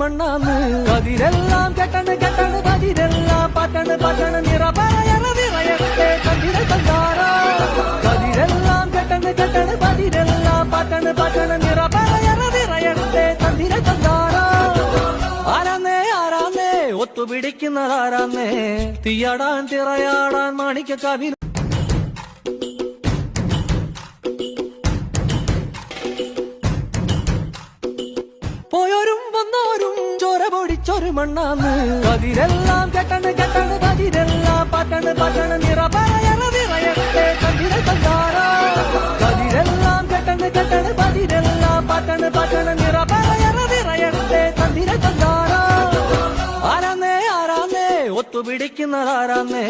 മണ്ണാന്ന് കതിരെല്ലാം കെട്ടണ് കെട്ടണ് പതിരെല്ലാം പട്ടണ് പട്ടണ് നിറപറയറവിറയട്ടെ കതിരെ തന്താര കതിരെല്ലാം കെട്ടണ് കെട്ടണ് പതിരെല്ലാം പട്ടണ് പട്ടണ് നിറപറയറവിറയട്ടെ കതിരെ തന്താര ആരാന്നേ ആരാന്നേ ഒത്തുപിടിക്കുന്നതാരാന്നേ തീയാടാൻ തിറയാടാൻ മാണിക്ക കവി പോയോരും വന്നോരും ചോര പൊടിച്ചൊരു മണ്ണാന്ന് കതിരെല്ലാം കെട്ടണ് കെട്ടണ് പതിരെല്ലാം പട്ടണ് പട്ടണ് നിറപറയറവിറയട്ടെ കതിരെ തന്താര കതിരെല്ലാം കെട്ടണ് കെട്ടണ് പതിരെല്ലാം പട്ടണ് പട്ടണ് നിറപറയറവിറയട്ടെ കതിരെ തന്താര ആരാന്നേ ആരാന്നേ ഒത്തുപിടിക്കുന്നതാരാന്നേ